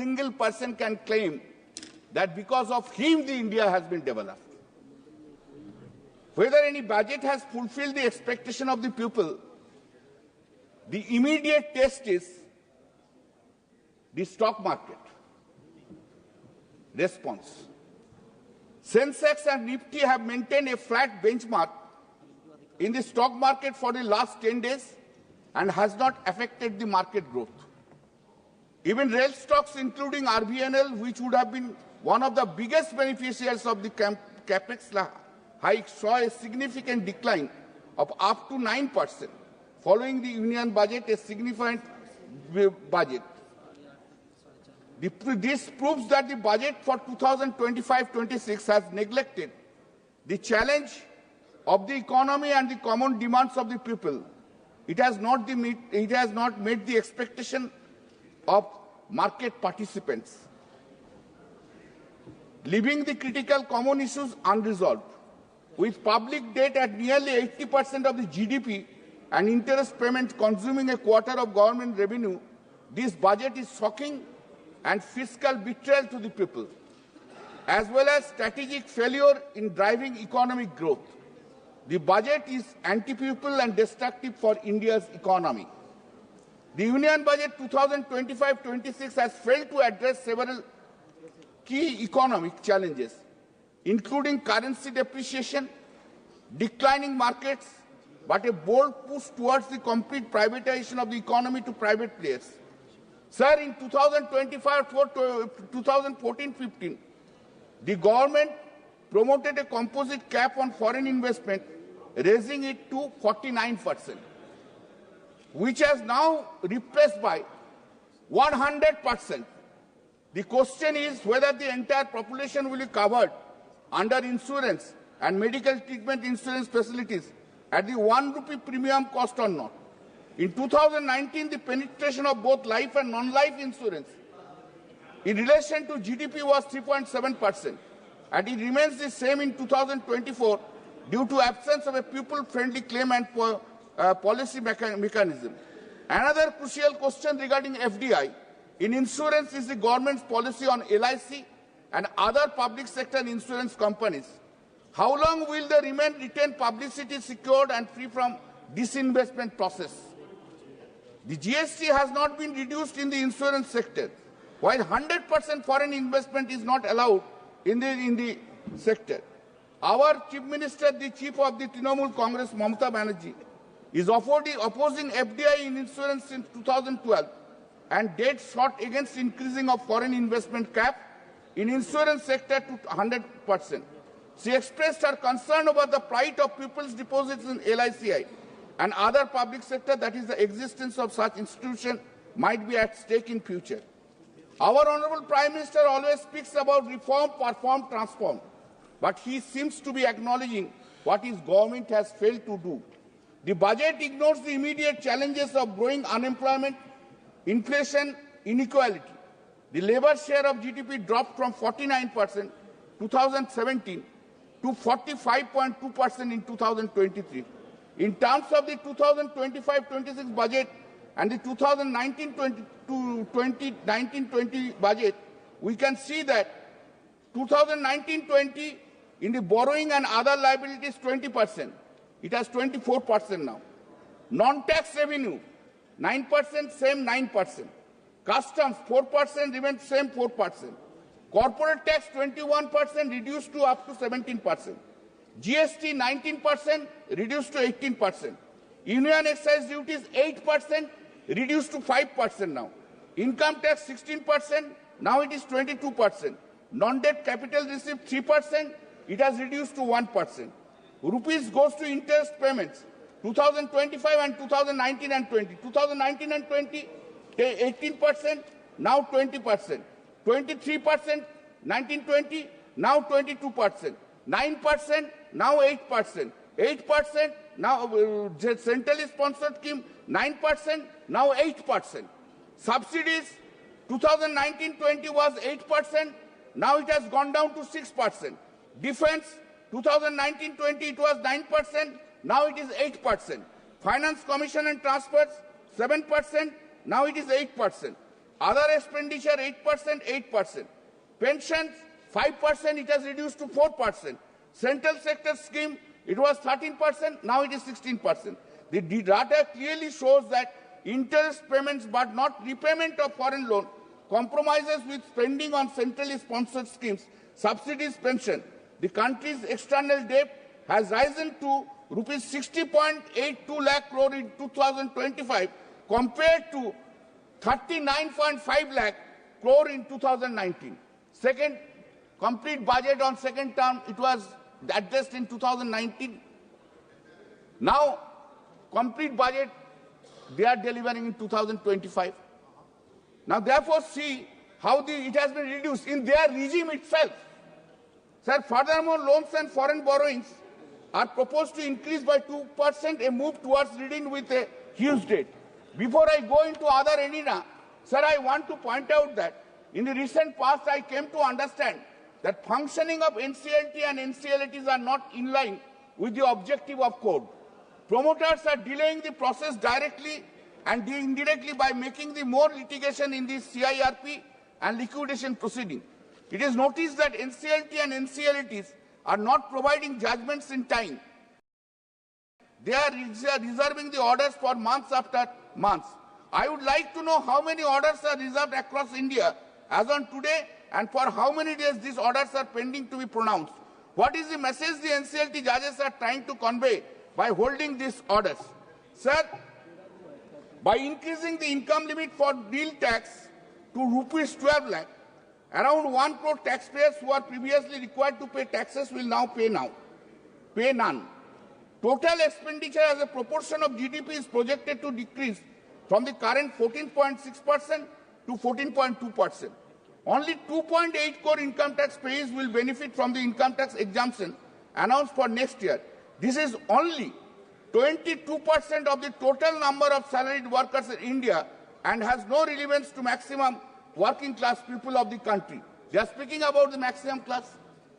single person can claim that because of him the India has been developed. Whether any budget has fulfilled the expectation of the people, the immediate test is the stock market response. Sensex and Nifty have maintained a flat benchmark in the stock market for the last 10 days and has not affected the market growth. Even rail stocks, including RVNL, which would have been one of the biggest beneficiaries of the capex hike, saw a significant decline of up to 9%, following the union budget, a significant budget. This proves that the budget for 2025-26 has neglected the challenge of the economy and the common demands of the people. It has not met the expectation of market participants, leaving the critical common issues unresolved. With public debt at nearly 80% of the GDP and interest payments consuming a quarter of government revenue, this budget is shocking and fiscal betrayal to the people, as well as strategic failure in driving economic growth. The budget is anti-people and destructive for India's economy. The Union Budget 2025-26 has failed to address several key economic challenges, including currency depreciation, declining markets, but a bold push towards the complete privatization of the economy to private players. Sir, in 2014-15, the government promoted a composite cap on foreign investment, raising it to 49%, which has now replaced by 100%. The question is whether the entire population will be covered under insurance and medical treatment insurance facilities at the 1 rupee premium cost or not. In 2019, the penetration of both life and non-life insurance in relation to GDP was 3.7%, and it remains the same in 2024 due to absence of a people-friendly claim and policy mechanism. Another crucial question regarding FDI in insurance is the government's policy on LIC and other public sector insurance companies. How long will they retain publicity secured and free from disinvestment process? The GST has not been reduced in the insurance sector, while 100% foreign investment is not allowed in the sector. Our Chief Minister, the Chief of the Trinamool Congress, Mamata Banerjee, is opposing FDI in insurance since 2012 and dead shot against increasing of foreign investment cap in insurance sector to 100%. She expressed her concern about the plight of people's deposits in LICI and other public sector, that is the existence of such institution might be at stake in future. Our Honorable Prime Minister always speaks about reform, perform, transform, but he seems to be acknowledging what his government has failed to do. The budget ignores the immediate challenges of growing unemployment, inflation, inequality. The labor share of GDP dropped from 49% 2017 to 45.2% in 2023. In terms of the 2025-26 budget and the 2019-20 budget, we can see that 2019-20 in the borrowing and other liabilities 20%. It has 24% now. Non-tax revenue 9%, same 9%. Customs 4% remains same 4%. Corporate tax 21% reduced to up to 17%. GST 19% reduced to 18%. Union excise duties 8% reduced to 5% now. Income tax 16%, now it is 22%. Non-debt capital receipt 3%, it has reduced to 1%. Rupees goes to interest payments 2025 and 2019 and 20. 2019 and 20, 18%, now 20%. 23%, 1920, now 22%. 9%, now 8%. 8%, now centrally sponsored scheme, 9%, now 8%. Subsidies, 2019-20 was 8%, now it has gone down to 6%. Defense, 2019-20 it was 9%, now it is 8%. Finance Commission and Transfers, 7%, now it is 8%. Other expenditure 8%, 8%. Pensions 5%, it has reduced to 4%. Central sector scheme, it was 13%, now it is 16%. The data clearly shows that interest payments but not repayment of foreign loan compromises with spending on centrally sponsored schemes, subsidies, pension. The country's external debt has risen to rupees 60.82 lakh crore in 2025 compared to 39.5 lakh crore in 2019. Second, complete budget on second term, it was addressed in 2019. Now, complete budget, they are delivering in 2025. Now, therefore, see how it has been reduced in their regime itself. Sir, furthermore, loans and foreign borrowings are proposed to increase by 2%, a move towards reading with a huge debt. Before I go into other arena, sir, I want to point out that in the recent past, I came to understand that functioning of NCLT and NCLTs are not in line with the objective of code. Promoters are delaying the process directly and indirectly by making the more litigation in the CIRP and liquidation proceeding. It is noticed that NCLT and NCLTs are not providing judgments in time. They are reserving the orders for months after months. I would like to know how many orders are reserved across India as on today and for how many days these orders are pending to be pronounced. What is the message the NCLT judges are trying to convey by holding these orders? Sir, by increasing the income limit for deal tax to rupees 12 lakh, around 1 crore taxpayers who are previously required to pay taxes will now pay none. Total expenditure as a proportion of GDP is projected to decrease from the current 14.6% to 14.2%. Only 2.8 crore income tax payers will benefit from the income tax exemption announced for next year. This is only 22% of the total number of salaried workers in India and has no relevance to maximum working class people of the country. They are speaking about the maximum class,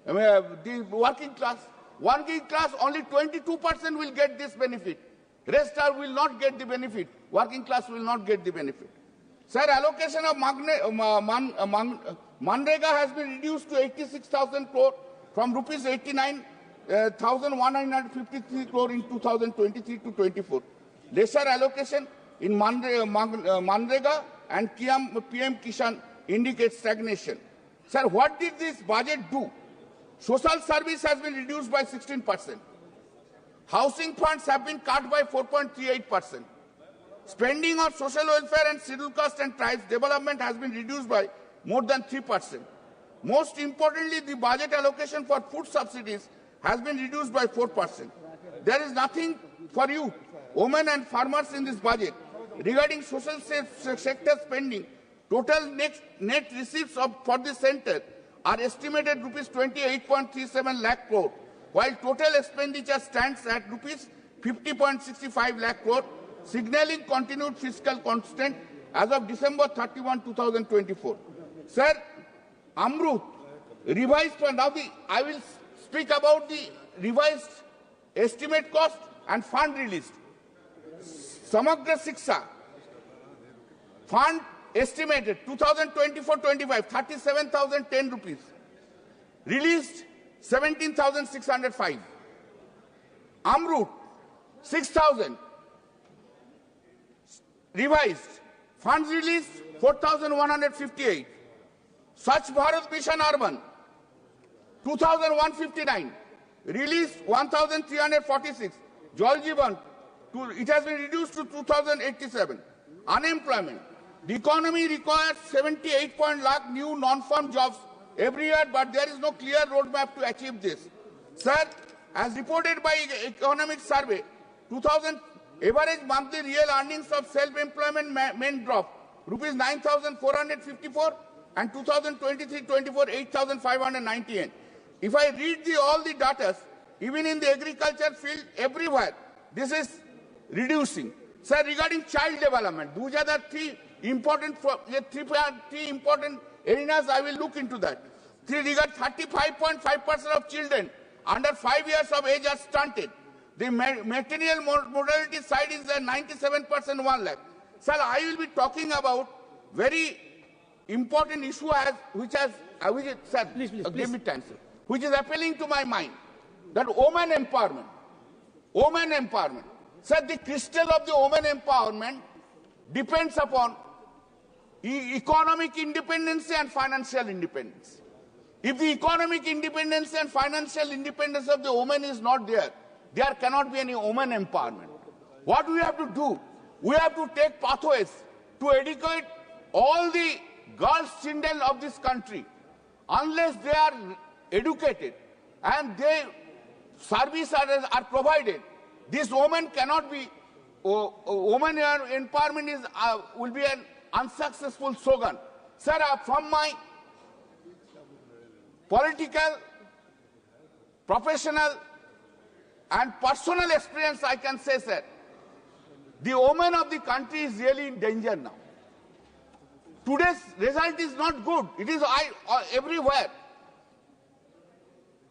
the working class. Working class, only 22% will get this benefit. Rest will not get the benefit. Working class will not get the benefit. Sir, allocation of Manrega has been reduced to 86,000 crore from rupees 89,153 crore in 2023 to 24. Lesser allocation in Manrega and PM Kishan indicates stagnation. Sir, what did this budget do? Social service has been reduced by 16%. Housing funds have been cut by 4.38%. Spending on social welfare and scheduled caste and tribes development has been reduced by more than 3%. Most importantly, the budget allocation for food subsidies has been reduced by 4%. There is nothing for youth, women and farmers in this budget. Regarding social sector spending, total net receipts for the center are estimated rupees 28.37 lakh crore, while total expenditure stands at rupees 50.65 lakh crore, signaling continued fiscal constraint as of December 31, 2024. Sir, Amrut revised for now. I will speak about the revised estimate cost and fund released. Samagra Shiksha fund estimated 2024-25 37,010 rupees, released 17,605. Amrut 6,000 revised, funds released 4,158. Swachh Bharat Mission Urban 2,159, released 1,346. Jal Jeevan, it has been reduced to 2,087. Unemployment. The economy requires 78 lakh new non-farm jobs every year, but there is no clear roadmap to achieve this. Sir, as reported by Economic Survey, 2000 average monthly real earnings of self-employment men drop rupees 9,454 and 2023-24 8,598. If I read all the data, even in the agriculture field, everywhere, this is reducing. Sir, regarding child development, those are the three important areas I will look into that. Regard 35.5% of children under 5 years of age are stunted. The material mortality side is at 97%, 1 lakh. Sir, I will be talking about very important issue which is, sir, please, give me time, sir, which is appealing to my mind, that women empowerment. Women empowerment. Sir, the crystal of the women empowerment depends upon economic independence and financial independence. If the economic independence and financial independence of the woman is not there, there cannot be any woman empowerment. What we have to do, we have to take pathways to educate all the girls, children of this country. Unless they are educated and their services are provided, this woman cannot be, woman empowerment is, will be an unsuccessful slogan. Sir, from my political, professional and personal experience, I can say, sir, the woman of the country is really in danger now. Today's result is not good. It is everywhere.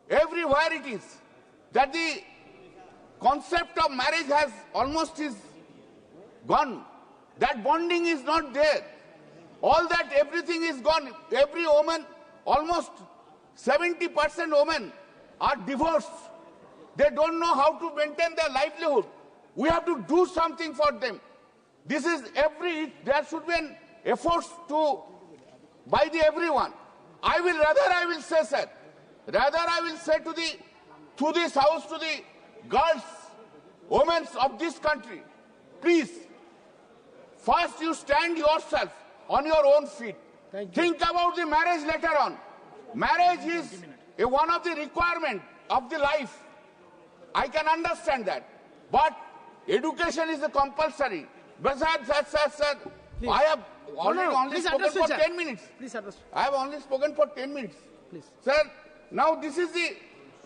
Everywhere it is. That the concept of marriage has almost gone. That bonding is not there. All that, everything is gone. Every woman, almost 70% women are divorced. They don't know how to maintain their livelihood. We have to do something for them. This is there should be an effort by everyone. I will say, sir, rather I will say to this house, to the girls, women of this country, please, first you stand yourself on your own feet. Think about the marriage later on. Marriage is one of the requirements of the life. I can understand that. But education is a compulsory. Besides, sir, I have only spoken for 10 minutes. Please address. I have only spoken for 10 minutes. Please. Sir, now this is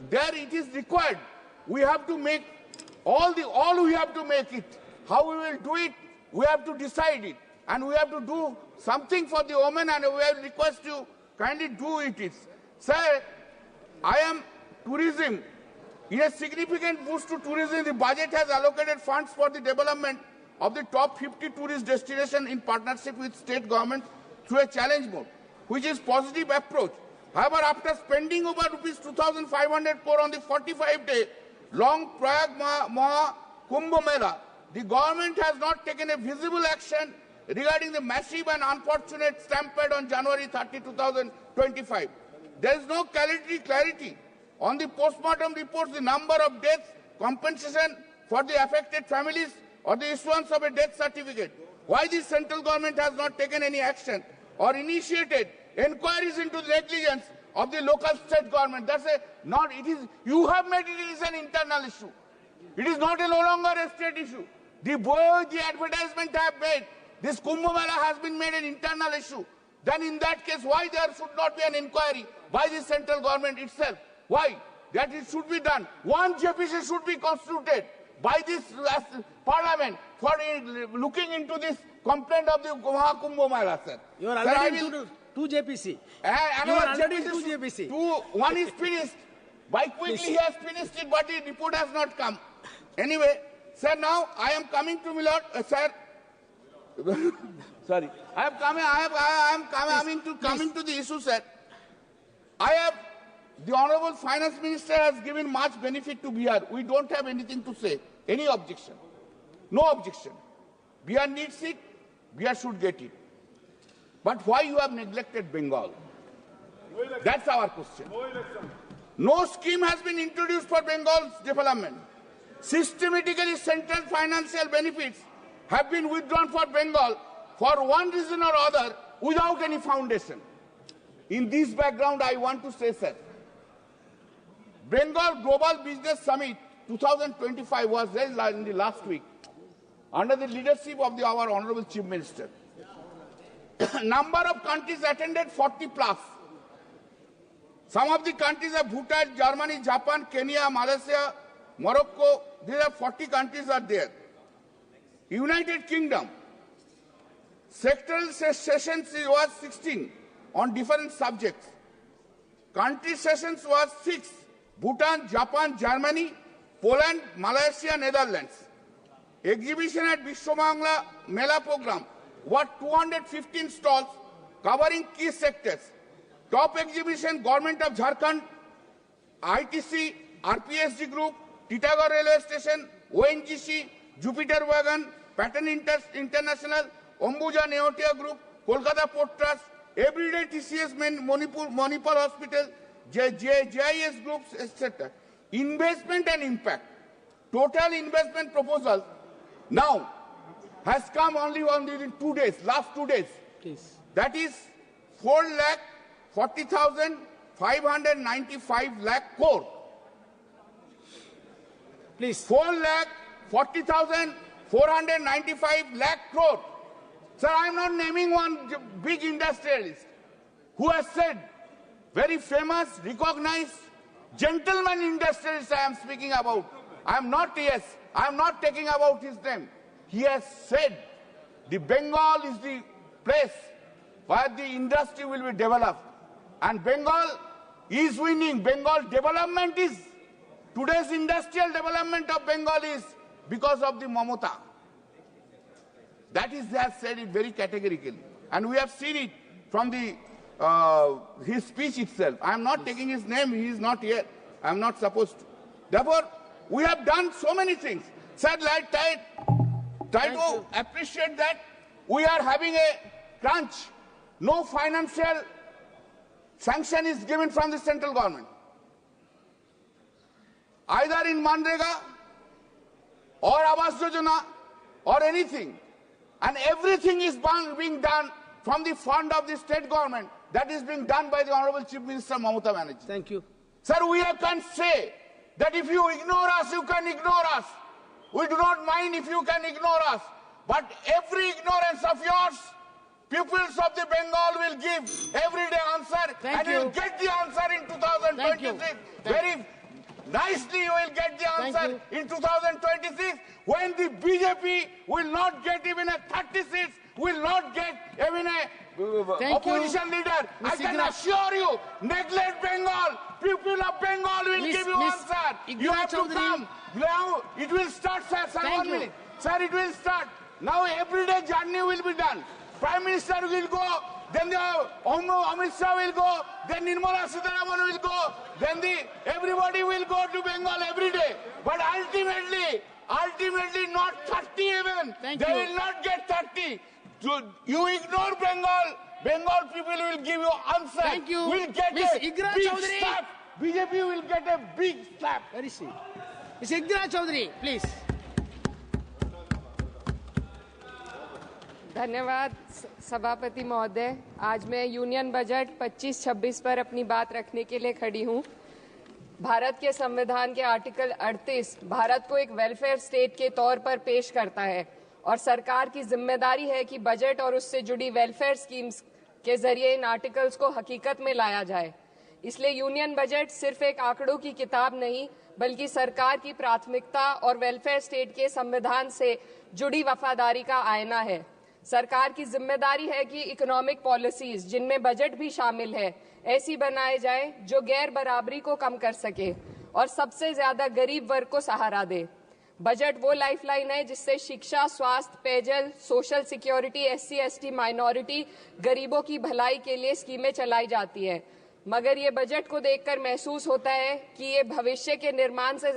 there it is required. We have to make all we have to make it. How we will do it, we have to decide it. And we have to do something for the women, and we will request you kindly do it. Sir, I am tourism. In a significant boost to tourism, the budget has allocated funds for the development of the top 50 tourist destinations in partnership with state government through a challenge mode, which is positive approach. However, after spending over rupees 2,500 crore on the 45-day long Prayag Maha Kumbh Mela, the government has not taken a visible action regarding the massive and unfortunate stampede on January 30, 2025. There is no clarity on the postmortem reports, the number of deaths, compensation for the affected families, or the issuance of a death certificate. Why the central government has not taken any action or initiated inquiries into the negligence of the local state government? You have made it is an internal issue. It is not no longer a state issue. The way the advertisement have made, this Kumbh Mela has been made an internal issue. Then in that case, why there should not be an inquiry by the central government itself? Why? That it should be done. One JPC should be constituted by this parliament for looking into this complaint of the Kumbh Mela, sir. You are already two JPC. You are already two JPC. One is finished. By quickly he has finished it, but the report has not come. Anyway, sir, now I am coming to my lord, sir. Sorry, I am coming to the issue, sir. The Honorable Finance Minister has given much benefit to Bihar. We don't have anything to say. Any objection? No objection. Bihar needs it. Bihar should get it. But why you have neglected Bengal? That's our question. No scheme has been introduced for Bengal's development. Systematically, central financial benefits have been withdrawn for Bengal for one reason or other without any foundation. In this background, I want to say, sir, Bengal Global Business Summit 2025 was held in the last week under the leadership of our Honorable Chief Minister. Number of countries attended 40 plus. Some of the countries are Bhutan, Germany, Japan, Kenya, Malaysia, Morocco. There are 40 countries are there. United Kingdom. Sectoral sessions was 16 on different subjects. Country sessions was 6. Bhutan, Japan, Germany, Poland, Malaysia, Netherlands. Exhibition at Vishwamangala Mela program were 215 stalls covering key sectors. Top exhibition, Government of Jharkhand, ITC, RPSG Group, Titagarh Railway Station, ONGC, Jupiter Wagon, Pattern International, Ambuja Neotia Group, Kolkata Port Trust, Everyday TCS Manipur Hospital, JIS Groups, etc. Investment and impact. Total investment proposal now has come only in 2 days, last 2 days. Please. That is 4,40,595 lakh crore. Please. 4,40,495 lakh crore. Sir, I am not naming one big industrialist who has said, very famous, recognized, gentleman industrialist I am speaking about. I am not taking about his name. He has said the Bengal is the place where the industry will be developed. And Bengal is winning. Bengal development is, today's industrial development of Bengal is because of the Mamata. That is, they have said it very categorically. And we have seen it from the his speech itself. I am not taking his name, he is not here. I am not supposed to. Therefore, we have done so many things. Sir, try to appreciate that we are having a crunch. No financial sanction is given from the central government, either in Manrega or Awas Yojana or anything. And everything is being done from the fund of the state government. That is being done by the Honorable Chief Minister Mamata Banerjee. Thank you. Sir, we can say that if you ignore us, you can ignore us. We do not mind if you can ignore us. But every ignorance of yours, pupils of the Bengal will give everyday answer. Thank you will get the answer in 2026. Very nicely you will get the answer in 2026 when the BJP will not get even a 30 seats, will not get even a opposition leader. I can assure you, neglect Bengal, people of Bengal will give you answer. You have to come. Now it will start, sir. Sir, 1 minute. Sir, it will start. Now everyday journey will be done. Prime Minister will go, then the Amit Shah will go, then Nirmala Sitharaman will go, then everybody will go to Bengal every day. But ultimately not 30 even. They will not get 30. You ignore Bengal, Bengal people will give you answer. Thank you. Will get Miss a Igra big Chaudhary. slap. BJP will get a big slap. Where is she? Miss Igra Chaudhary, please. धन्यवाद सभापति महोदय। आज मैं union budget 25-26 पर अपनी बात रखने के लिए खड़ी हूं। भारत के संविधान के आर्टिकल 38 भारत को एक वेलफेयर स्टेट के तौर पर पेश करता है और सरकार की जिम्मेदारी है कि बजट और उससे जुड़ी वेलफेयर स्कीम्स के जरिए इन आर्टिकल्स को हकीकत में लाया जाए। इसलिए यूनियन बजट सिर्फ एक आंकड़ों की किताब नहीं, बल्कि सरकार की प्राथमिकता और वेलफेयर स्टेट के संविधान से जुड़ी वफादारी का आईना है। सरकार की जिम्मेदारी है कि इकोनॉमिक पॉलिसीज, जिनमें बजट भी शामिल है, ऐसी बनाए जाए जो गैर बराबरी को कम कर सके और सबसे ज्यादा गरीब वर्ग को सहारा दे। बजट वो लाइफलाइन है जिससे शिक्षा, स्वास्थ्य, पेयजल, social security, SC, ST, minority, गरीबों की भलाई के लिए स्कीमें चलाई जाती है। मगर ये बजट को देखकर महसूस होता है कि ये भविष्य के निर्माण से